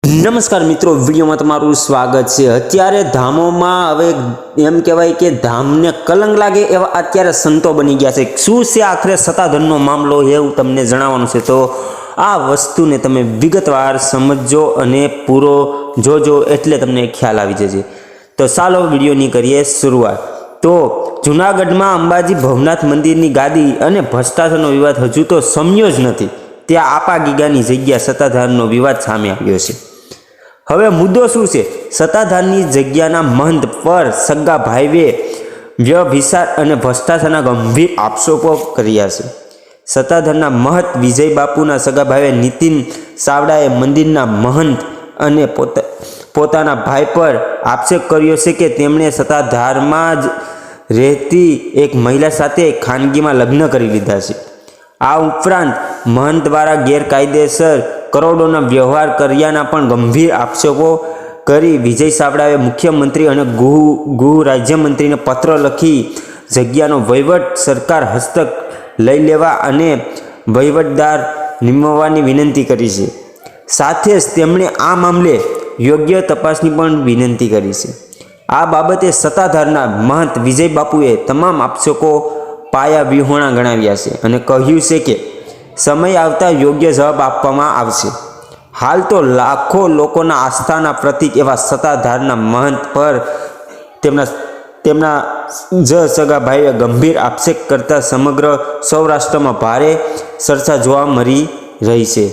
નમસ્કાર મિત્રો, વિડીયોમાં તમારું સ્વાગત છે। અત્યારે ધામોમાં હવે એમ કહેવાય કે ધામને કલંક લાગે એવા અત્યારે સંતો બની ગયા છે। શું છે આખરે સત્તાધનનો મામલો એવું તમને જણાવવાનું છે, તો આ વસ્તુને તમે વિગતવાર સમજો અને પૂરો જોજો એટલે તમને ખ્યાલ આવી જશે। તો ચાલો વિડીયોની કરીએ શરૂઆત। તો જૂનાગઢમાં અંબાજી ભવનાથ મંદિરની ગાદી અને ભ્રષ્ટાચારનો વિવાદ હજુ તો શમ્યો જ નથી, ત્યાં આપા ગીગાની જગ્યા સત્તાધારનો વિવાદ સામે આવ્યો છે। હવે મુદ્દો શું છે? સત્તાધારની જગ્યાના મહંત પર સગા ભાઈએ વ્યભિચાર અને ભ્રષ્ટાચારના ગંભીર આક્ષેપો કર્યા છે। સત્તાધારના મહંત વિજય બાપુના સગા ભાઈએ નીતિન ચાવડાએ મંદિરના મહંત અને પોતાના ભાઈ પર આક્ષેપ કર્યો છે કે તેમણે સત્તાધારમાં જ રહેતી એક મહિલા સાથે ખાનગીમાં લગ્ન કરી લીધા છે। આ ઉપરાંત મહંત દ્વારા ગેરકાયદેસર કરોડોના વ્યવહાર કર્યાના પણ ગંભીર આક્ષેપો કરી વિજય ચાવડાએ મુખ્યમંત્રી અને ગૃહ રાજ્યમંત્રીને પત્ર લખી જગ્યાનો વહીવટ સરકાર હસ્તક લઈ લેવા અને વહીવટદાર નિમવાની વિનંતી કરી છે। સાથે જ તેમણે આ મામલે યોગ્ય તપાસની પણ વિનંતી કરી છે। આ બાબતે સત્તાધારના મહંત વિજય બાપુએ તમામ આક્ષેપો પાયા વિહોણા ગણાવ્યા છે અને કહ્યું છે કે સમય આવતા યોગ્ય જવાબ આપવામાં આવશે। હાલ તો લાખો લોકોના આસ્થાના પ્રતીક એવા સત્તાધારના મહંત પર તેમના જ સગા ભાઈએ ગંભીર આક્ષેપ કરતા સમગ્ર સૌરાષ્ટ્રમાં ભારે ચર્ચા જોવા મળી રહી છે।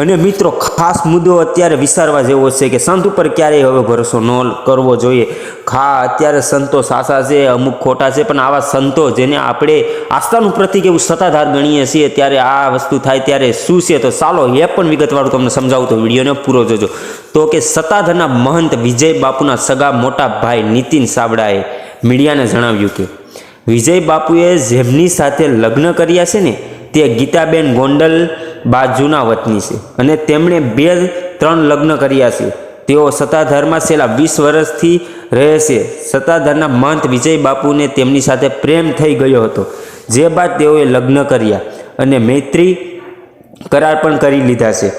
અને મિત્રો, ખાસ મુદ્દો અત્યારે વિચારવા જેવો છે કે સંત ઉપર ક્યારેય હવે ભરોસો ન કરવો જોઈએ। અત્યારે સંતો સાચા છે, અમુક ખોટા છે, પણ આવા સંતો જેને આપણે આસ્થાનું પ્રતીક એવું સત્તાધાર ગણીએ છીએ, ત્યારે આ વસ્તુ થાય ત્યારે શું છે, તો ચાલો એ પણ વિગતવાળું તમને સમજાવું, તો વિડીયોને પૂરો જોજો। તો કે સત્તાધારના મહંત વિજય બાપુના સગા મોટા ભાઈ નીતિન ચાવડાએ મીડિયાને જણાવ્યું કે વિજય બાપુએ જેમની સાથે લગ્ન કર્યા છે ને તે ગીતાબેન ગોંડલ બાજુના વતની છે અને તેમણે 2-3 લગ્ન કર્યા છે। તેઓ સત્તાધારમાં છેલ્લા 20 વર્ષથી રહે છે। સત્તાધારના મહંત વિજય બાપુને તેમની સાથે પ્રેમ થઈ ગયો હતો, જે બાદ તેઓએ લગ્ન કર્યા અને મૈત્રી કરાર પણ કરી લીધા છે।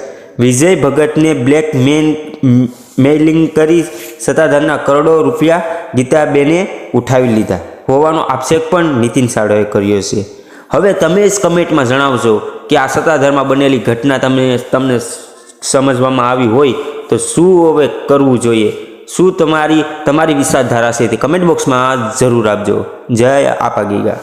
વિજય ભગતને બ્લેકમેલિંગ કરી સત્તાધારના કરોડો રૂપિયા ગીતાબેને ઉઠાવી લીધા હોવાનો આક્ષેપ પણ નીતિન ચાવડાએ કર્યો છે। હવે તમે જ કમેન્ટમાં જણાવજો કે આ સત્તાધારમાં બનેલી ઘટના તમને સમજવામાં આવી હોય તો શું હવે કરવું જોઈએ, શું તમારી વિચારધારા છે તે કમેન્ટ બોક્સમાં જરૂર આપજો। જય આપા ગીગા।